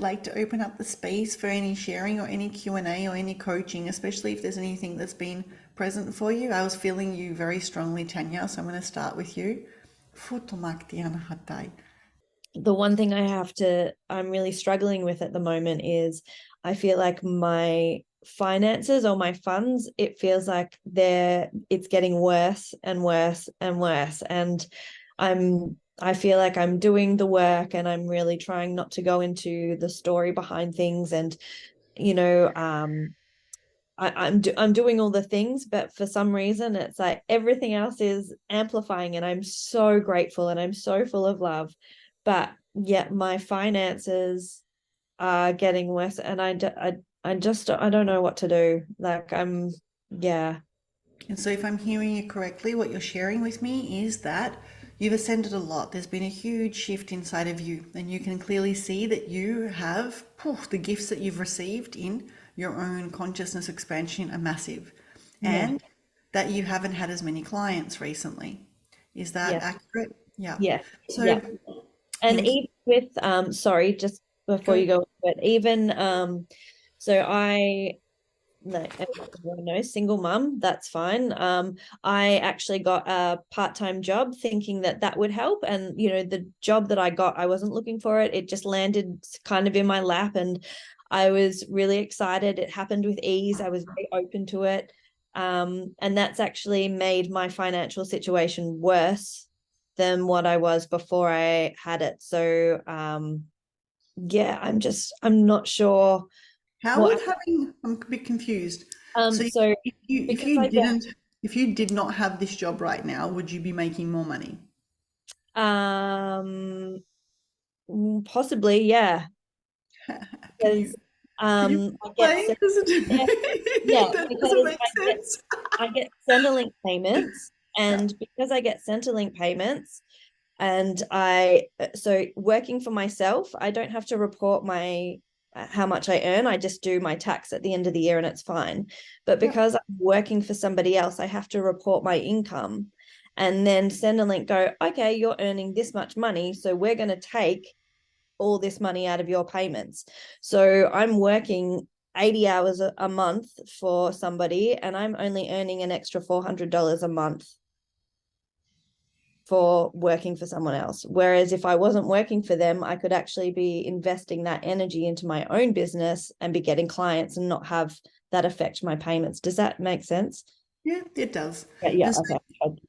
like to open up the space for any sharing or any Q&A or any coaching, especially if there's anything that's been present for you. I was feeling you very strongly, Tanya, so I'm going to start with you. The one thing I'm really struggling with at the moment is I feel like my finances or my funds, it feels like it's getting worse and worse and worse. And I feel like I'm doing the work and I'm really trying not to go into the story behind things. And, I'm doing all the things, but for some reason it's like everything else is amplifying, and I'm so grateful and I'm so full of love. But yet my finances are getting worse, and I don't know what to do. Like yeah. And so, if I'm hearing you correctly, what you're sharing with me is that you've ascended a lot. There's been a huge shift inside of you, and you can clearly see that you have the gifts that you've received in your own consciousness expansion are massive, Yeah. and that you haven't had as many clients recently. Is that Yeah. accurate? Yeah. Yeah. So, Yeah. And and even with sorry, just before go. you go, but even so I no, no, single mum, that's fine. I actually got a part-time job thinking that that would help. And, the job that I got, I wasn't looking for it. It just landed kind of in my lap, and I was really excited. It happened with ease. I was very open to it. And that's actually made my financial situation worse than what I was before I had it. So, yeah, I'm not sure How would what, having, I'm a bit confused. So so if because you I get didn't, if you did not have this job right now, would you be making more money? Um, possibly, yeah. Can you Because can you I get explain? Because yeah, yeah, that doesn't because make I get sense. I get Centrelink payments, Yeah. and because I get Centrelink payments, and I so working for myself, I don't have to report my how much I earn. I just do my tax at the end of the year, and it's fine. But Yep. because I'm working for somebody else, I have to report my income, and then Centrelink go, okay, you're earning this much money, so we're going to take all this money out of your payments. So I'm working 80 hours a month for somebody, and I'm only earning an extra $400 a month for working for someone else. Whereas if I wasn't working for them, I could actually be investing that energy into my own business and be getting clients and not have that affect my payments. Does that make sense? Yeah, it does. Yeah. And so, Okay.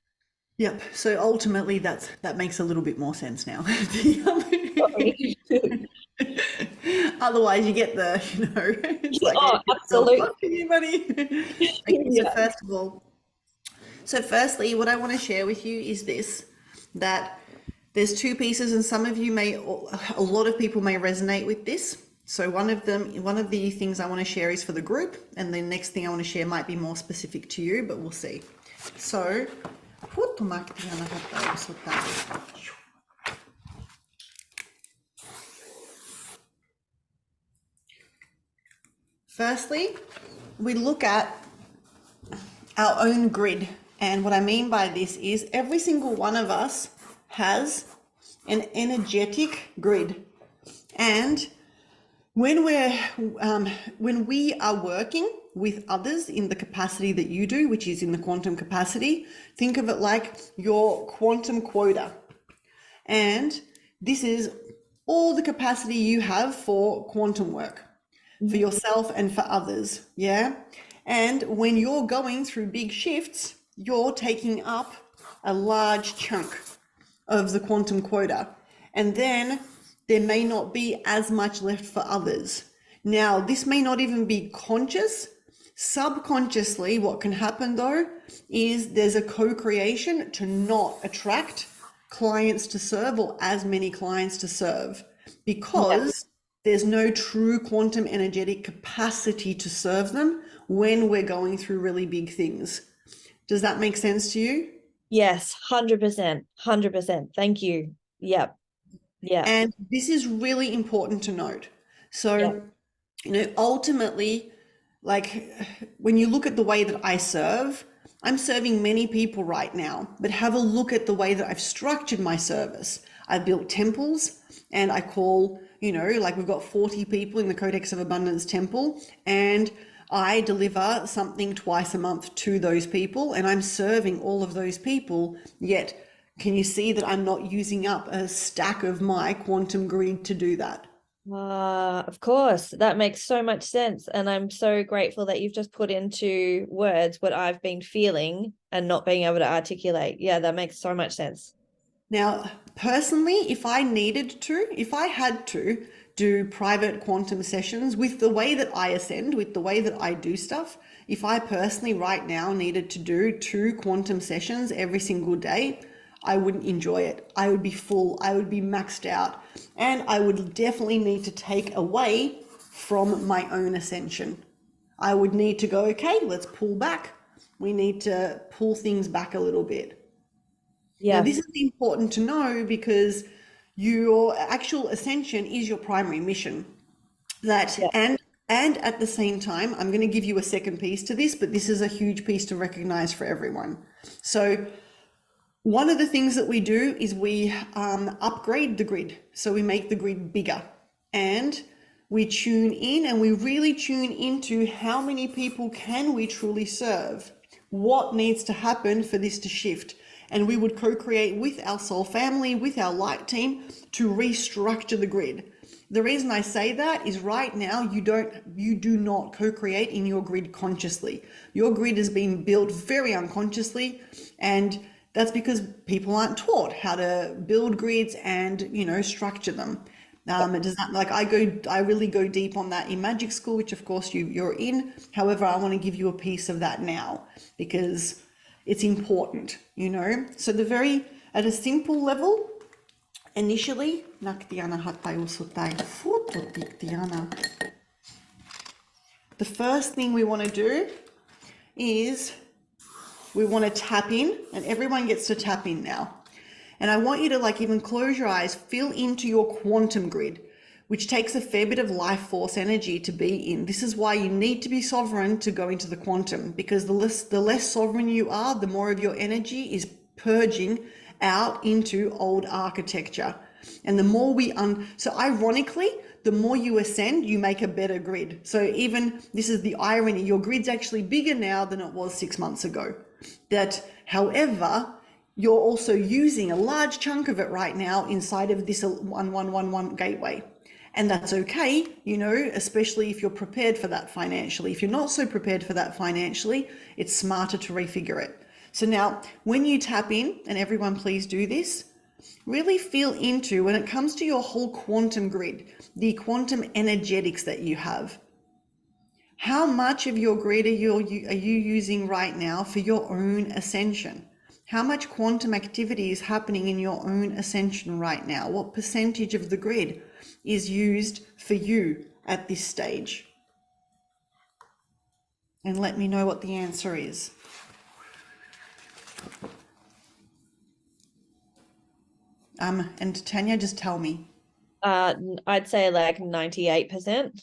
yep. So ultimately, that makes a little bit more sense now. Sorry. Otherwise, you get it's like, Oh, not absolutely. costing you money. Okay, so Yeah. first of all, firstly, what I want to share with you is this, that there's two pieces, and some of you may, a lot of people may resonate with this. So one of the things I want to share is for the group, and the next thing I want to share might be more specific to you, but we'll see. So, firstly, we look at our own grid. And what I mean by this is every single one of us has an energetic grid. And when we are working with others in the capacity that you do, which is in the quantum capacity, think of it like your quantum quota. And this is all the capacity you have for quantum work, for yourself and for others. Yeah. And when you're going through big shifts, you're taking up a large chunk of the quantum quota. And then there may not be as much left for others. Now, this may not even be conscious. Subconsciously, what can happen though is there's a co-creation to not attract clients to serve, or as many clients to serve, Yeah. because there's no true quantum energetic capacity to serve them when we're going through really big things. Does that make sense to you? Yes, 100%. 100%. Thank you. Yep. Yeah. And this is really important to note. Yeah. So, ultimately, like when you look at the way that I serve, I'm serving many people right now, but have a look at the way that I've structured my service. I built temples, and I call, like we've got 40 people in the Codex of Abundance temple, and I deliver something twice a month to those people, and I'm serving all of those people, yet can you see that I'm not using up a stack of my quantum grid to do that? Of course, that makes so much sense. And I'm so grateful that you've just put into words what I've been feeling and not being able to articulate. Yeah, that makes so much sense. Now, personally, if I had to do private quantum sessions with the way that I ascend, with the way that I do stuff, if I personally right now needed to do 2 quantum sessions every single day, I wouldn't enjoy it. I would be full, I would be maxed out, and I would definitely need to take away from my own ascension. I would need to go, okay, let's pull back. We need to pull things back a little bit. Now, Yeah. this is important to know because your actual ascension is your primary mission. That Yeah. and at the same time, I'm going to give you a second piece to this, but this is a huge piece to recognize for everyone. So one of the things that we do is we upgrade the grid. So we make the grid bigger, and we tune in, and we really tune into how many people can we truly serve? What needs to happen for this to shift? And we would co-create with our soul family, with our light team, to restructure the grid. The reason I say that is right now you do not co-create in your grid consciously. Your grid has been built very unconsciously, and that's because people aren't taught how to build grids and structure them. It does not, like I really go deep on that in magic school, which of course you're in. However, I want to give you a piece of that now because it's important, So at a simple level, initially, the first thing we want to do is we want to tap in, and everyone gets to tap in now. And I want you to even close your eyes, feel into your quantum grid, which takes a fair bit of life force energy to be in. This is why you need to be sovereign to go into the quantum, because the less sovereign you are, the more of your energy is purging out into old architecture. And the more so ironically, the more you ascend, you make a better grid. So even this is the irony, your grid's actually bigger now than it was 6 months ago. That, however, you're also using a large chunk of it right now inside of this 1111 gateway. And that's okay, especially if you're prepared for that financially. If you're not so prepared for that financially, it's smarter to refigure it. So now when you tap in, and everyone please do this, really feel into, when it comes to your whole quantum grid, the quantum energetics that you have. How much of your grid are you using right now for your own ascension? How much quantum activity is happening in your own ascension right now? What percentage of the grid is used for you at this stage? And let me know what the answer is. And Tanya, just tell me. I'd say 98%.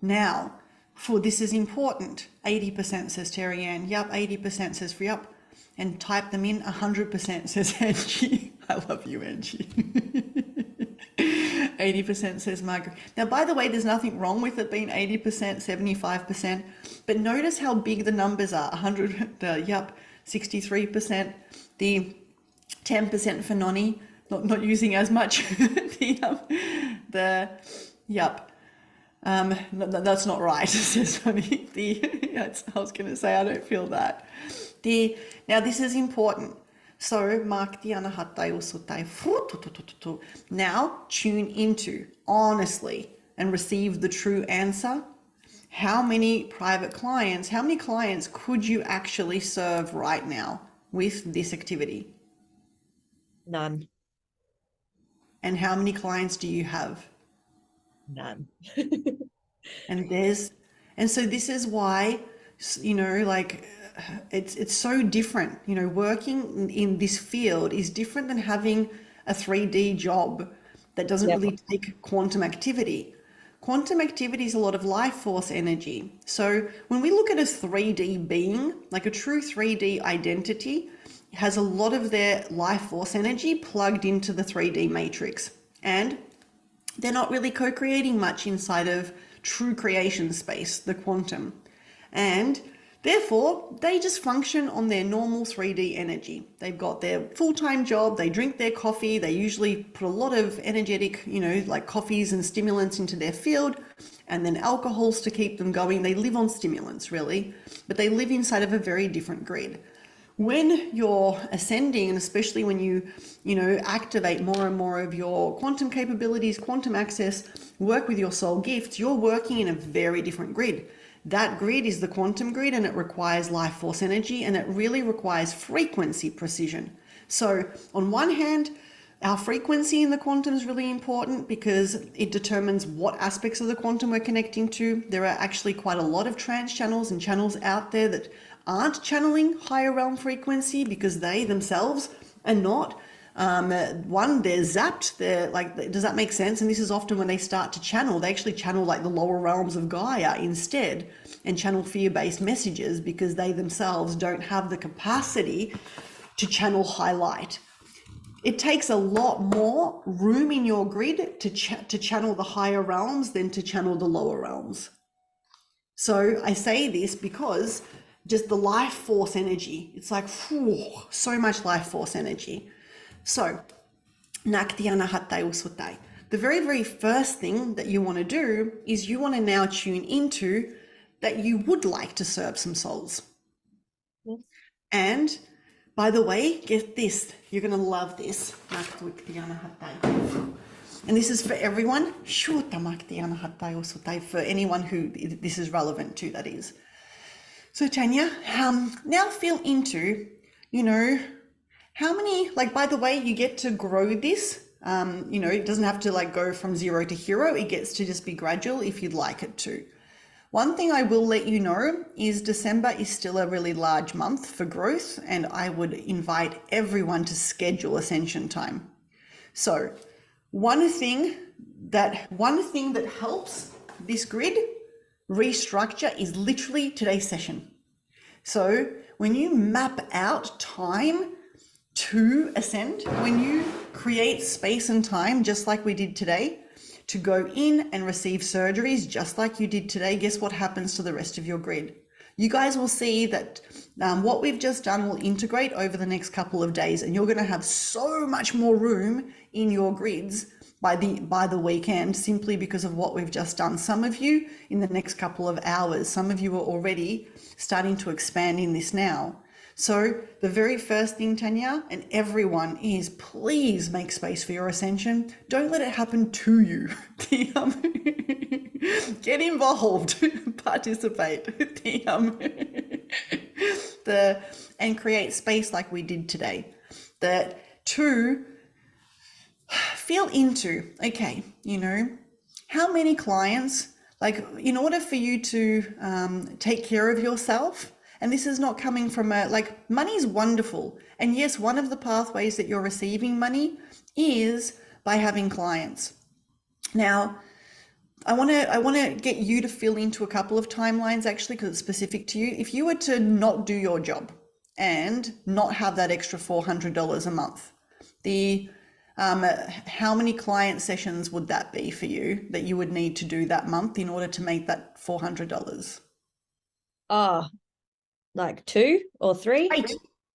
Now, for this is important. 80% says Terry Ann. Yup, 80% says yup. And type them in. 100% says Angie. I love you, Angie. 80% says Margaret. Now, by the way, there's nothing wrong with it being 80%, 75%. But notice how big the numbers are. 100, yup, 63%. The 10% for Noni, not using as much. Yup. That's not right, says Noni. I was going to say, I don't feel that. Now, this is important. So, mark the anahatai usutai. Now, tune into, honestly, and receive the true answer. How many clients could you actually serve right now with this activity? None. And how many clients do you have? None. And so this is why, it's so different, working in this field is different than having a 3D job that doesn't really take quantum activity. Quantum activity is a lot of life force energy. So when we look at a 3D being, like a true 3D identity, has a lot of their life force energy plugged into the 3D matrix. And they're not really co-creating much inside of true creation space, the quantum. And therefore, they just function on their normal 3D energy. They've got their full-time job, they drink their coffee, they usually put a lot of energetic, like coffees and stimulants into their field, and then alcohols to keep them going. They live on stimulants, really, but they live inside of a very different grid. When you're ascending, and especially when you activate more and more of your quantum capabilities, quantum access, work with your soul gifts, you're working in a very different grid. That grid is the quantum grid, and it requires life force energy, and it really requires frequency precision. So on one hand, our frequency in the quantum is really important because it determines what aspects of the quantum we're connecting to. There are actually quite a lot of trance channels and channels out there that aren't channeling higher realm frequency because they themselves are not. They're zapped. They're like, does that make sense? And this is often when they start to channel, they actually channel like the lower realms of Gaia instead and channel fear-based messages because they themselves don't have the capacity to channel high light. It takes a lot more room in your grid to channel the higher realms than to channel the lower realms. So I say this because just the life force energy, it's like, so much life force energy. So, Naktiana Hattai Usutai. The very, very first thing that you want to do is you want to now tune into that you would like to serve some souls. Yes. And by the way, get this, you're going to love this. And this is for everyone. For anyone who this is relevant to, that is. So Tanya, now feel into, how many, by the way, you get to grow this. It doesn't have to go from 0 to hero. It gets to just be gradual if you'd like it to. One thing I will let you know is December is still a really large month for growth, and I would invite everyone to schedule ascension time. So one thing that helps this grid restructure is literally today's session. So when you map out time to ascend, when you create space and time, just like we did today, to go in and receive surgeries, just like you did today, guess what happens to the rest of your grid? You guys will see that what we've just done will integrate over the next couple of days, and you're going to have so much more room in your grids by the weekend, simply because of what we've just done. Some of you in the next couple of hours, some of you are already starting to expand in this now. So the very first thing, Tanya, and everyone, is please make space for your ascension. Don't let it happen to you. Get involved, participate, and create space like we did today. That two, feel into, okay, how many clients, in order for you to take care of yourself, and this is not coming from money is wonderful. And yes, one of the pathways that you're receiving money is by having clients. Now, I want to get you to fill into a couple of timelines actually, because it's specific to you. If you were to not do your job and not have that extra $400 a month, how many client sessions would that be for you that you would need to do that month in order to make that $400? Like 2 or 3.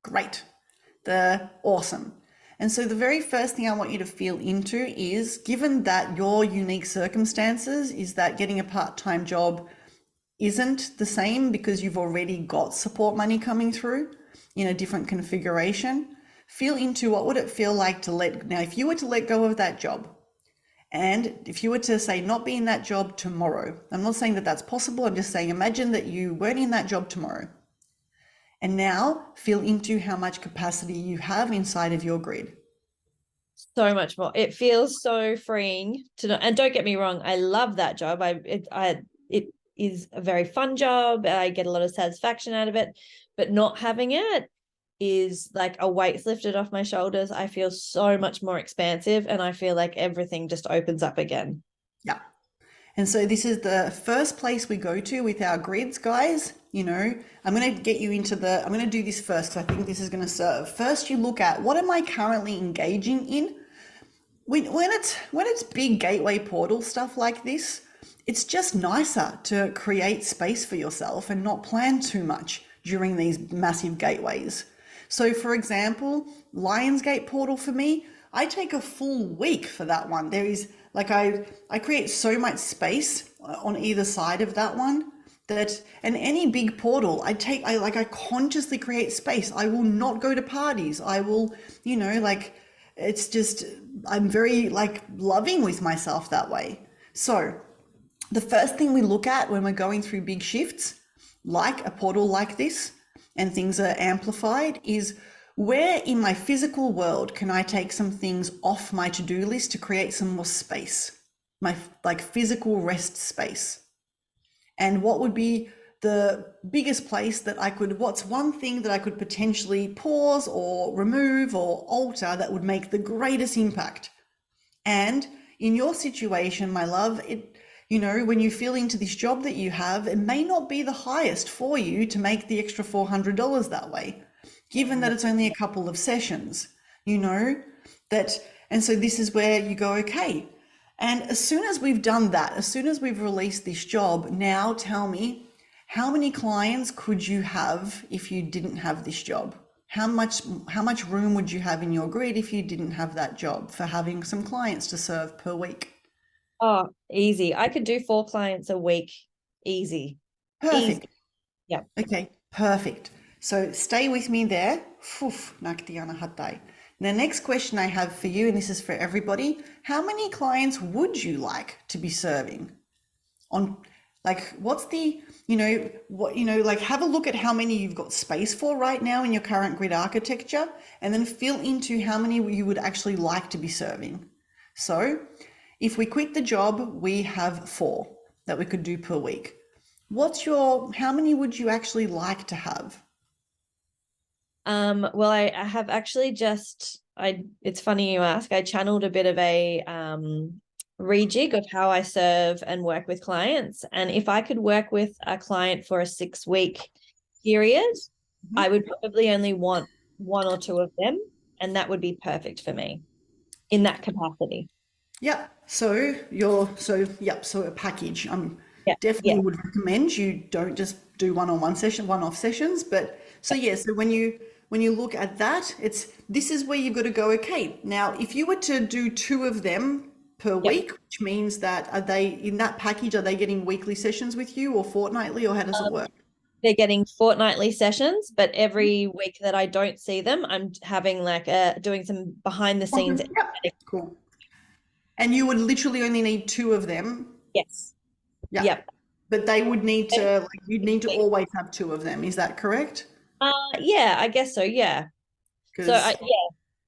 Great. Awesome. And so the very first thing I want you to feel into is, given that your unique circumstances is that getting a part-time job isn't the same because you've already got support money coming through in a different configuration, feel into what would it feel like now if you were to let go of that job, and if you were to say not be in that job tomorrow, I'm not saying that that's possible, I'm just saying imagine that you weren't in that job tomorrow. And now feel into how much capacity you have inside of your grid. So much more. It feels so freeing to know. And don't get me wrong, I love that job. It is a very fun job. I get a lot of satisfaction out of it. But not having it is like a weight's lifted off my shoulders. I feel so much more expansive, and I feel like everything just opens up again. Yeah. And so this is the first place we go to with our grids, guys. I'm going to get you into I'm going to do this first because I think this is going to serve. First, you look at, what am I currently engaging in? when it's big gateway portal stuff like this, it's just nicer to create space for yourself and not plan too much during these massive gateways. So for example, Lionsgate portal for me, I take a full week for that one. There is like I create so much space on either side of that one that, and any big portal I consciously create space. I will not go to parties. I will, like, it's just, I'm very like loving with myself that way. So the first thing we look at when we're going through big shifts, like a portal like this, and things are amplified, is where in my physical world can I take some things off my to-do list to create some more space, my like physical rest space. And what would be the biggest place that what's one thing that I could potentially pause or remove or alter that would make the greatest impact? And in your situation, my love, when you feel into this job that you have, it may not be the highest for you to make the extra $400 that way, given that it's only a couple of sessions, and so this is where you go, okay. And as soon as we've done that, as soon as we've released this job, now tell me, how many clients could you have if you didn't have this job? How much room would you have in your grid if you didn't have that job for having some clients to serve per week? Oh, easy. I could do 4 clients a week. Easy. Perfect. Easy. Yeah. Okay, perfect. So stay with me there. The next question I have for you, and this is for everybody, how many clients would you like to be serving? What's the, have a look at how many you've got space for right now in your current grid architecture, and then fill into how many you would actually like to be serving. So if we quit the job, we have 4 that we could do per week. How many would you actually like to have? Well, I have actually it's funny you ask, I channeled a bit of a rejig of how I serve and work with clients. And if I could work with a client for a 6-week period, I would probably only want 1 or 2 of them. And that would be perfect for me in that capacity. Yeah. So a package. Definitely would recommend you don't just do one-off sessions, but so when you look at that, this is where you've got to go, okay, now if you were to do 2 of them per week, which means that are they in that package, are they getting weekly sessions with you or fortnightly, or how does it work? They're getting fortnightly sessions, but every week that I don't see them, I'm having doing some behind the scenes. Yep. Cool. And you would literally only need 2 of them. Yes. Yeah. Yep. But they would need to, you'd need to always have 2 of them. Is that correct? Yeah, I guess so. Yeah. So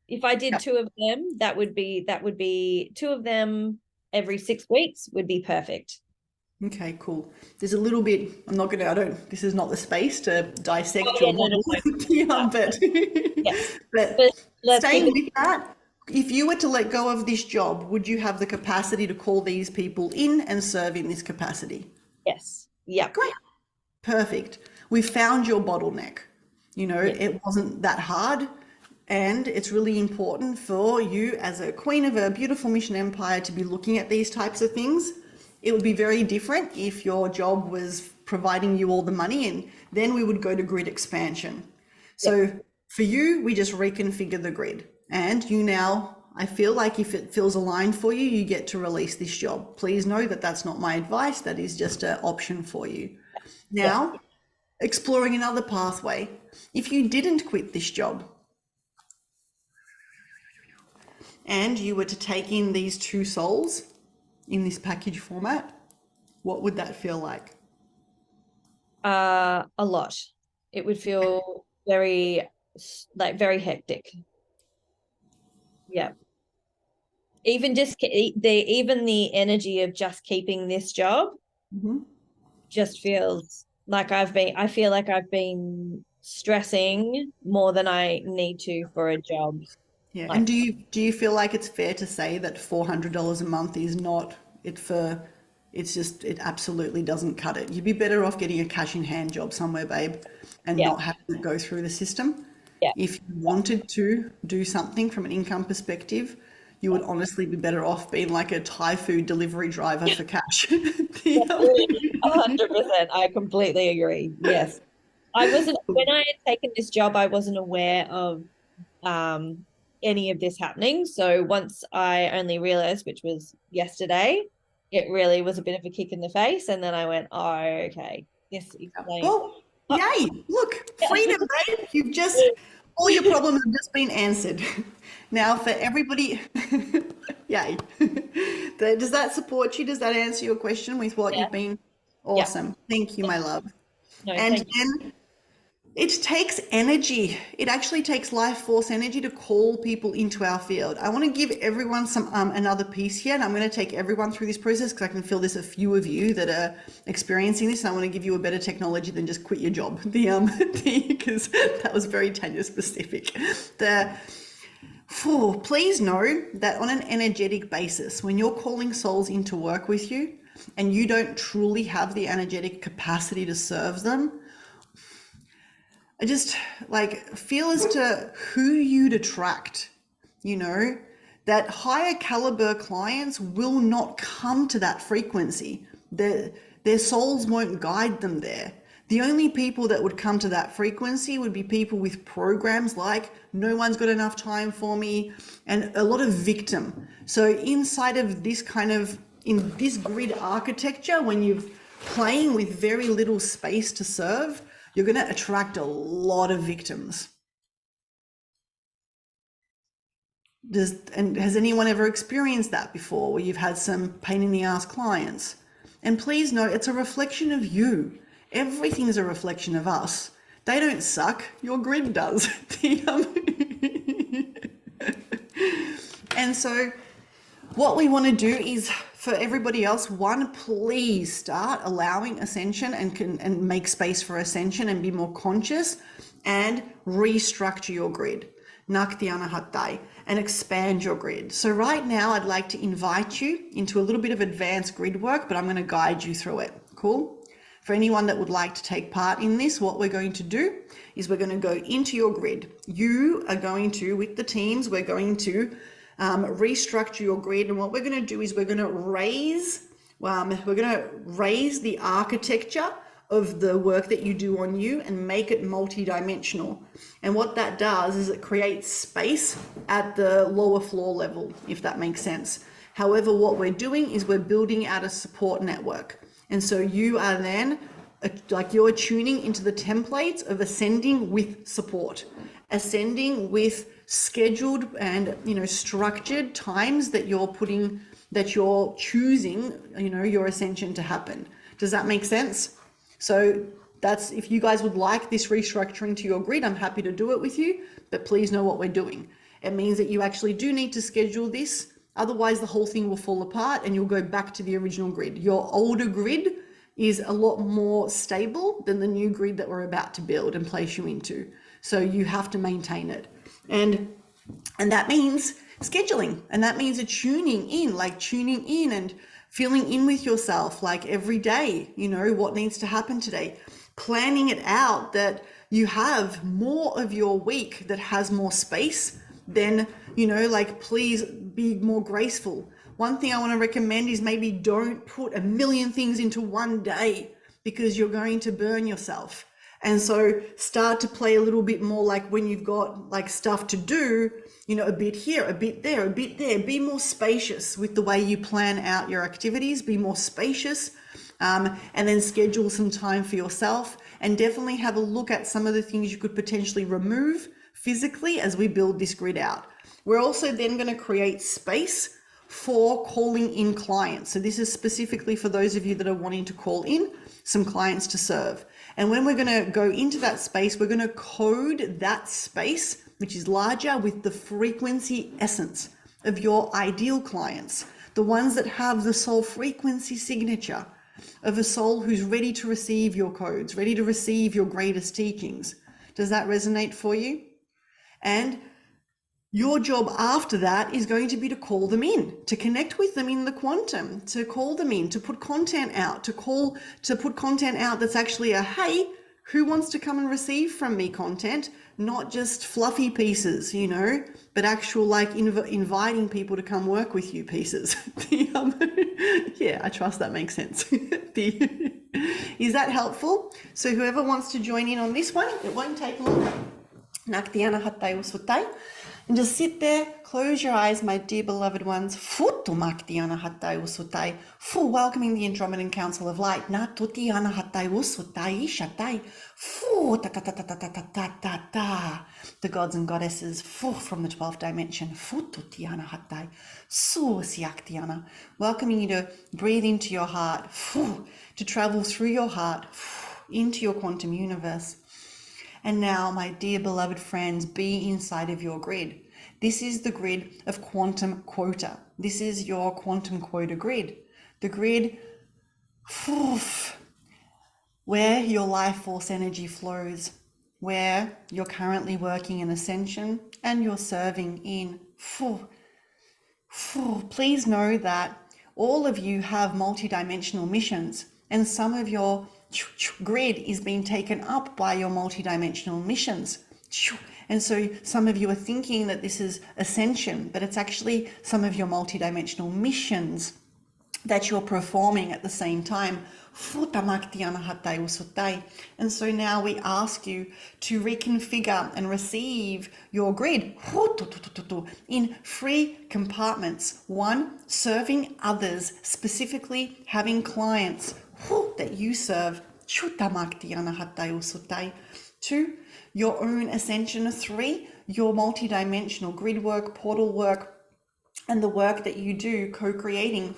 if I did 2 of them, that would be 2 of them every 6 weeks would be perfect. Okay, cool. There's a little bit, this is not the space to dissect your model, but staying with that, if you were to let go of this job, would you have the capacity to call these people in and serve in this capacity? Yes. Yeah. Great. Perfect. We found your bottleneck. It wasn't that hard. And it's really important for you as a queen of a beautiful mission empire to be looking at these types of things. It would be very different if your job was providing you all the money, and then we would go to grid expansion. So for you, we just reconfigure the grid. And I feel like if it feels aligned for you, you get to release this job. Please know that that's not my advice. That is just an option for you. Now, exploring another pathway. If you didn't quit this job and you were to take in these 2 souls in this package format, what would that feel like? A lot. It would feel very hectic. Yeah. Even the energy of just keeping this job just feels like I feel like I've been stressing more than I need to for a job. Yeah. And do you feel like it's fair to say that $400 a month is not it absolutely doesn't cut it? You'd be better off getting a cash in hand job somewhere, babe, and not having to go through the system. Yeah. If you wanted to do something from an income perspective you would honestly be better off being like a Thai food delivery driver for cash. 100%. I completely agree. Yes. I wasn't, when I had taken this job, I wasn't aware of um any of this happening. So once I only realized, which was yesterday, it really was a bit of a kick in the face. And then I went, oh, okay, this explains. Well, Oh, yay! Look, freedom, babe. You've just all your problems have just been answered. Now, for everybody, yay. Does that support you? Does that answer your question with what yeah, you've been? yeah. Awesome. Thank you, my love. No, And thank you. then it takes energy. It actually takes life force energy to call people into our field. I want to give everyone some another piece here, and I'm going to take everyone through this process because I can feel there's a few of you that are experiencing this, and I want to give you a better technology than just quit your job. Because that was very Tanya specific. Please know that on an energetic basis, when you're calling souls into work with you, and you don't truly have the energetic capacity to serve them, I just like feel as to who you'd attract, that higher caliber clients will not come to that frequency. Their souls won't guide them there. The only people that would come to that frequency would be people with programs like no one's got enough time for me and a lot of victim. So inside of this in this grid architecture, when you're playing with very little space to serve, you're going to attract a lot of victims. Has anyone ever experienced that before, where you've had some pain in the ass clients? And please know, it's a reflection of you. Everything is a reflection of us. They don't suck. Your grid does. And so what we want to do is, for everybody else, one, please start allowing ascension and make space for ascension and be more conscious and restructure your grid. Naktiana Hattai, and expand your grid. So right now I'd like to invite you into a little bit of advanced grid work, but I'm going to guide you through it. Cool? For anyone that would like to take part in this, what we're going to do is we're going to go into your grid. You are going to, with the teams, we're going to restructure your grid, and what we're going to do is we're going to raise the architecture of the work that you do on you and make it multidimensional. And what that does is it creates space at the lower floor level, if that makes sense. However, what we're doing is we're building out a support network, and so you are then you're tuning into the templates of ascending with support, ascending with scheduled and structured times that you're choosing your ascension to happen. Does that make sense? So that's, if you guys would like this restructuring to your grid, I'm happy to do it with you, but please know what we're doing. It means that you actually do need to schedule this, otherwise the whole thing will fall apart and you'll go back to the original grid. Your older grid is a lot more stable than the new grid that we're about to build and place you into. So you have to maintain it. And that means scheduling, and that means tuning in and filling in with yourself, like every day, what needs to happen today, planning it out that you have more of your week that has more space. Then, please be more graceful. One thing I want to recommend is maybe don't put a million things into one day, because you're going to burn yourself. And so start to play a little bit more like when you've got stuff to do, a bit here, a bit there, a bit there. Be more spacious with the way you plan out your activities. Be more spacious, and then schedule some time for yourself, and definitely have a look at some of the things you could potentially remove physically as we build this grid out. We're also then going to create space for calling in clients. So this is specifically for those of you that are wanting to call in some clients to serve. And when we're going to go into that space, we're going to code that space, which is larger, with the frequency essence of your ideal clients, the ones that have the soul frequency signature of a soul who's ready to receive your codes, ready to receive your greatest teachings. Does that resonate for you? And your job after that is going to be to call them in, to connect with them in the quantum, to call them in, to put content out, to put content out that's actually a, hey, Who wants to come and receive from me content, not just fluffy pieces, you know, but actual like inviting people to come work with you pieces. Yeah, I trust that makes sense. Is that helpful? So whoever wants to join in on this one, it won't take long. Naktiana hattai usutai. And just sit there, close your eyes, my dear beloved ones. Futu maktiana hattai usutai. Fu welcoming the Andromedan Council of Light. Na tutiana hattai usutai ishatai. Fu ta ta ta ta ta ta ta ta ta ta. The gods and goddesses, fu from the 12th dimension. Futu tiana hattai. Su siaktiana. Welcoming you to breathe into your heart. Fu to travel through your heart. Fu, into your quantum universe. And now, my dear beloved friends, be inside of your grid. This is the grid of quantum quota. This is your quantum quota grid. The grid where your life force energy flows, where you're currently working in ascension and you're serving in. Please know that all of you have multidimensional missions, and some of your grid is being taken up by your multidimensional missions. And so some of you are thinking that this is ascension, but it's actually some of your multidimensional missions that you're performing at the same time. And so now we ask you to reconfigure and receive your grid in 3 compartments. 1, serving others, specifically having clients that you serve. 2, your own ascension. 3, your multidimensional grid work, portal work, and the work that you do co-creating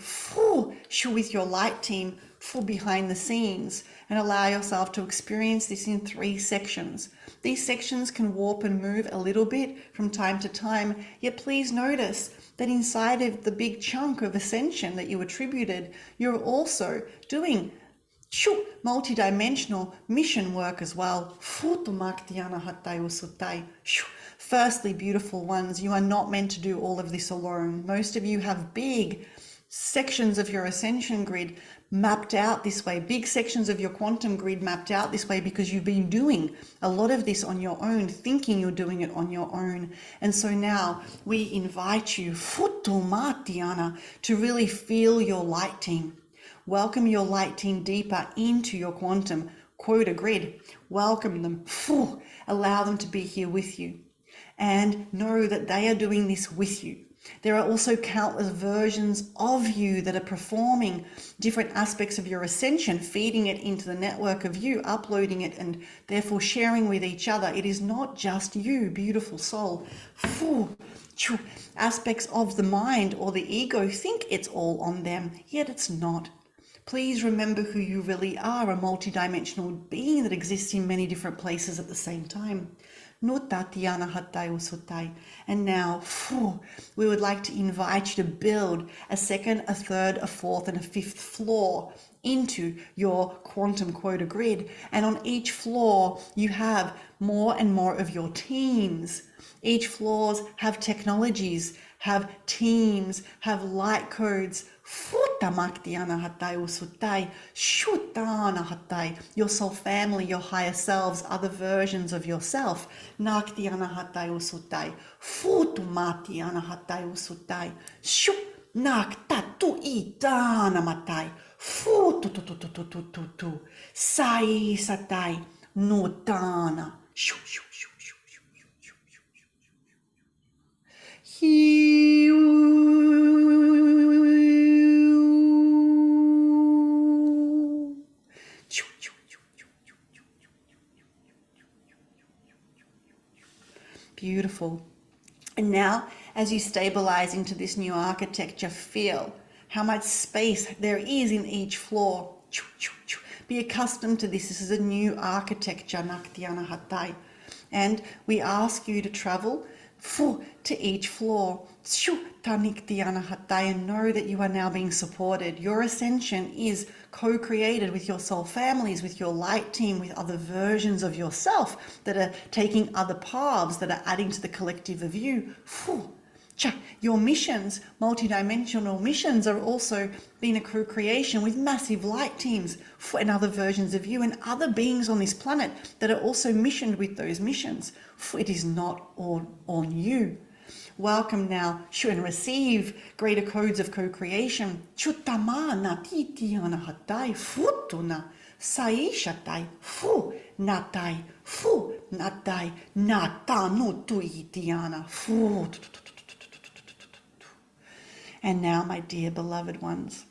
with your light team behind the scenes, and allow yourself to experience this in 3 sections. These sections can warp and move a little bit from time to time, yet please notice that inside of the big chunk of ascension that you attributed, you're also doing multidimensional mission work as well. Firstly, beautiful ones, you are not meant to do all of this alone. Most of you have big sections of your ascension grid mapped out this way, big sections of your quantum grid mapped out this way, because you've been doing a lot of this on your own, thinking you're doing it on your own. And so now we invite you to really feel your light team. Welcome your light team deeper into your quantum quota grid. Welcome them. Allow them to be here with you. And know that they are doing this with you. There are also countless versions of you that are performing different aspects of your ascension, feeding it into the network of you, uploading it, and therefore sharing with each other. It is not just you, beautiful soul. Aspects of the mind or the ego think it's all on them, yet it's not. Please remember who you really are, a multidimensional being that exists in many different places at the same time. And now, we would like to invite you to build a 2nd, a 3rd, a 4th, and a 5th floor into your quantum quota grid. And on each floor, you have more and more of your teams. Each floors have technologies, have teams, have light codes. Your soul family, your higher selves, other versions of yourself. Beautiful. And now, as you stabilize into this new architecture, feel how much space there is in each floor. Be accustomed to this. This is a new architecture, Naktiana Hattai. And we ask you to travel to each floor. And know that you are now being supported. Your ascension is co-created with your soul families, with your light team, with other versions of yourself that are taking other paths, that are adding to the collective of you. Your missions, multidimensional missions, are also being a co-creation with massive light teams and other versions of you and other beings on this planet that are also missioned with those missions. It is not all on you. Welcome now, and receive greater codes of co-creation. Chutamana titiana hatai futuna saishatai fu natai fu natai natanu tuitiana fu. And now, my dear beloved ones,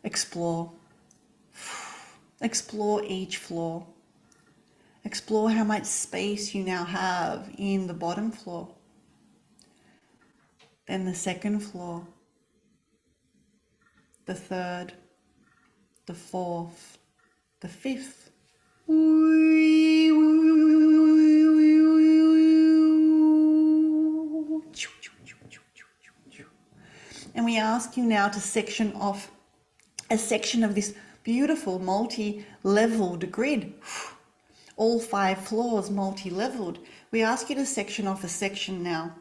explore. Explore each floor. Explore how much space you now have in the bottom floor. Then the second floor, the third, the fourth, the fifth. And we ask you now to section off a section of this beautiful multi-leveled grid. All 5 floors multi-leveled. We ask you to section off a section now.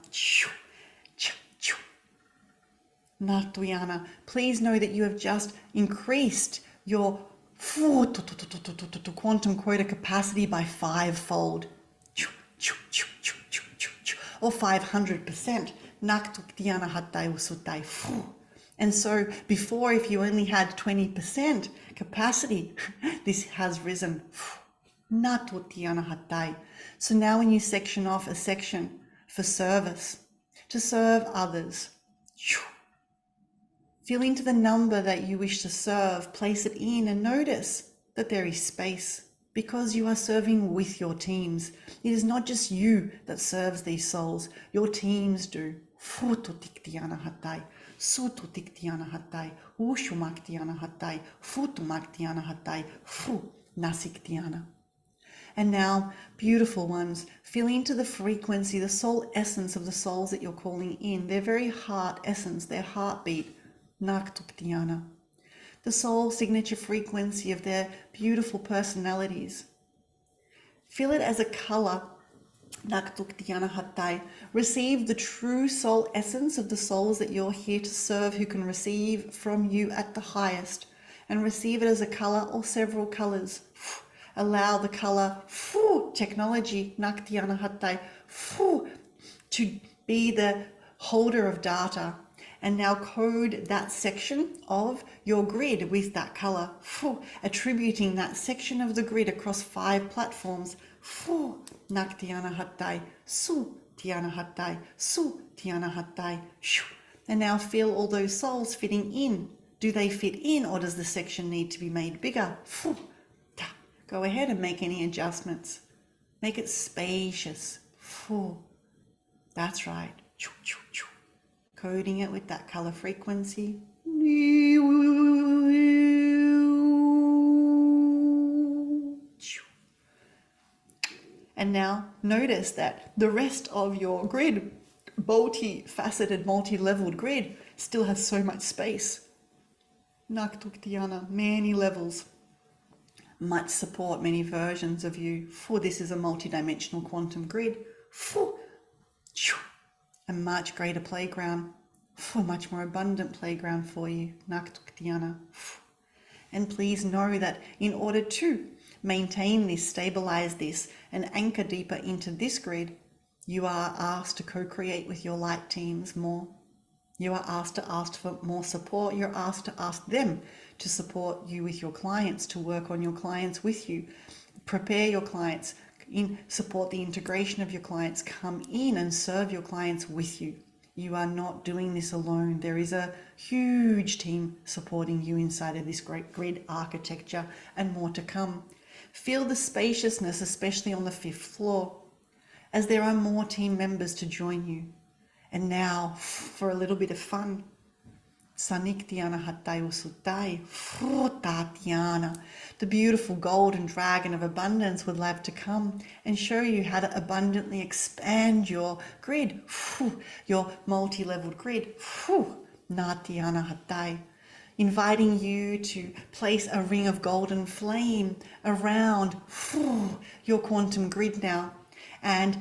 Natuyana, please know that you have just increased your quantum quota capacity by 5-fold. Or 500%. And so before, if you only had 20% capacity, this has risen. So now when you section off a section for service, to serve others, feel into the number that you wish to serve, place it in, and notice that there is space because you are serving with your teams. It is not just you that serves these souls, your teams do. And now, beautiful ones, feel into the frequency, the soul essence of the souls that you're calling in, their very heart essence, their heartbeat, Naktuktiana. The soul signature frequency of their beautiful personalities. Feel it as a color, Naktuktiana Hattai. Receive the true soul essence of the souls that you're here to serve, who can receive from you at the highest, and receive it as a color or several colors. Allow the color technology, Naktiana Hattai, to be the holder of data. And now code that section of your grid with that color, attributing that section of the grid across 5 platforms. Naktiana Hattai, Su Tiana Hattai, Su Tiana Hattai. And now feel all those souls fitting in. Do they fit in, or does the section need to be made bigger? Go ahead and make any adjustments. Make it spacious. That's right. Coding it with that color frequency. And now notice that the rest of your grid, multi-faceted, multi-leveled grid, still has so much space. Naktuktiana, many levels, much support, many versions of you. This is a multi-dimensional quantum grid. A much greater playground, much more abundant playground for you, Naktuktiana. And please know that in order to maintain this, stabilize this, and anchor deeper into this grid, you are asked to co-create with your light teams more. You are asked to ask for more support. You're asked to ask them to support you with your clients, to work on your clients with you, prepare your clients, support the integration of your clients, come in and serve your clients with you. You are not doing this alone. There is a huge team supporting you inside of this great grid architecture, and more to come. Feel the spaciousness, especially on the 5th floor, as there are more team members to join you. And now, for a little bit of fun, Saniktiana Hattai Usutai, Tatiana, the beautiful golden dragon of abundance, would love to come and show you how to abundantly expand your grid, your multi-leveled grid, Natiana Hattai, inviting you to place a ring of golden flame around your quantum grid now. and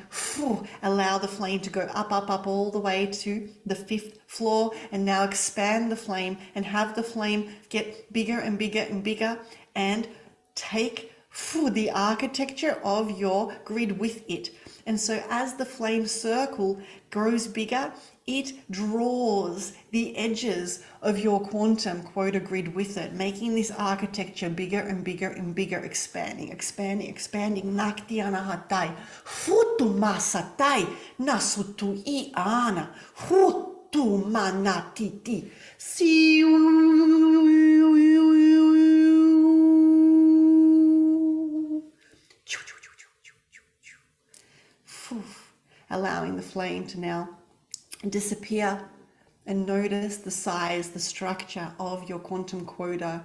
allow the flame to go up, up, up all the way to the 5th floor. And now expand the flame and have the flame get bigger and bigger and bigger, and take the architecture of your grid with it. And so as the flame circle grows bigger, it draws the edges of your quantum quota grid with it, making this architecture bigger and bigger and bigger, expanding, expanding, expanding. Naktiana hatai, futu masatai, nasutu I ana, hutu manatiti, allowing the flame to now disappear, and notice the size, the structure of your quantum quota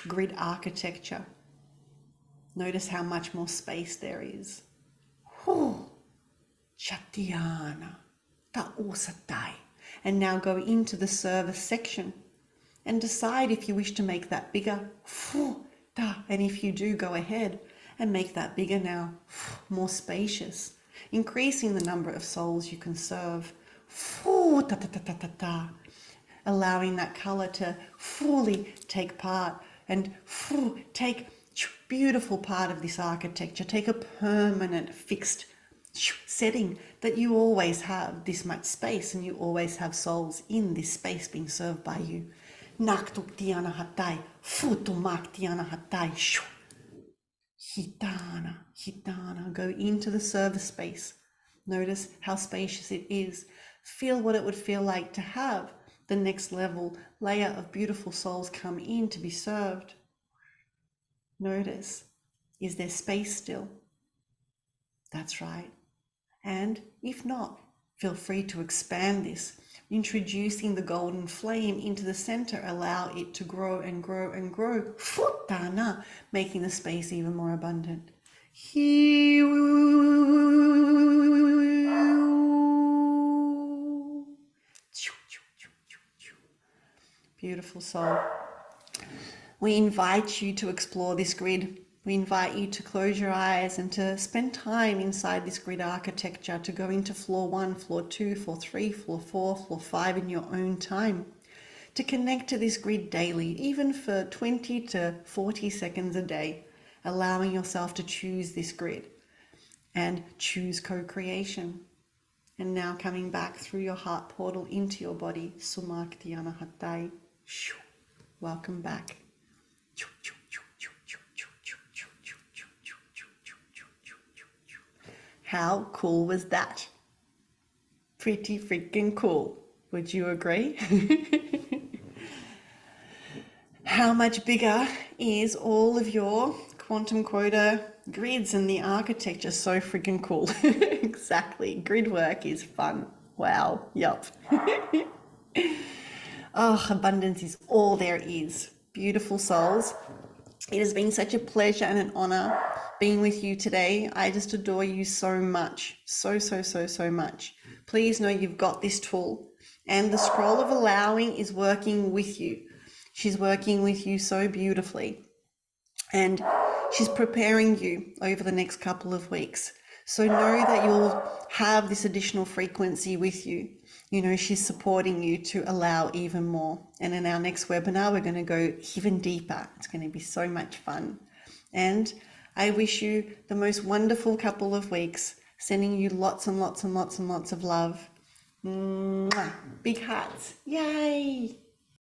grid architecture. Notice how much more space there is. Chatiana, ta osatai. And now go into the service section and decide if you wish to make that bigger. And if you do, go ahead and make that bigger now, more spacious, increasing the number of souls you can serve. Allowing that color to fully take part and take beautiful part of this architecture. Take a permanent fixed setting that you always have this much space, and you always have souls in this space being served by you. Naktuktiana hatai, futumaktiana hatai, hitana, hitana. Go into the service space. Notice how spacious it is. Feel what it would feel like to have the next level layer of beautiful souls come in to be served. Notice, is there space still? That's right. And if not, feel free to expand this, introducing the golden flame into the center. Allow it to grow and grow and grow, making the space even more abundant. Beautiful soul. We invite you to explore this grid. We invite you to close your eyes and to spend time inside this grid architecture, to go into floor 1, floor 2, floor 3, floor 4, floor 5 in your own time, to connect to this grid daily, even for 20 to 40 seconds a day, allowing yourself to choose this grid and choose co-creation. And now coming back through your heart portal into your body, Sumaktiana Hatai. Welcome back. How cool was that? Pretty freaking cool. Would you agree? How much bigger is all of your quantum quota grids and the architecture? So freaking cool. Exactly. Grid work is fun. Wow. Yup. Oh, abundance is all there is. Beautiful souls. It has been such a pleasure and an honor being with you today. I just adore you so much. So much. Please know you've got this tool, and the scroll of allowing is working with you. She's working with you so beautifully, and she's preparing you over the next couple of weeks. So know that you'll have this additional frequency with you. You know, she's supporting you to allow even more. And in our next webinar, we're going to go even deeper. It's going to be so much fun. And I wish you the most wonderful couple of weeks, sending you lots and lots and lots and lots of love. Mwah. Big hearts. Yay.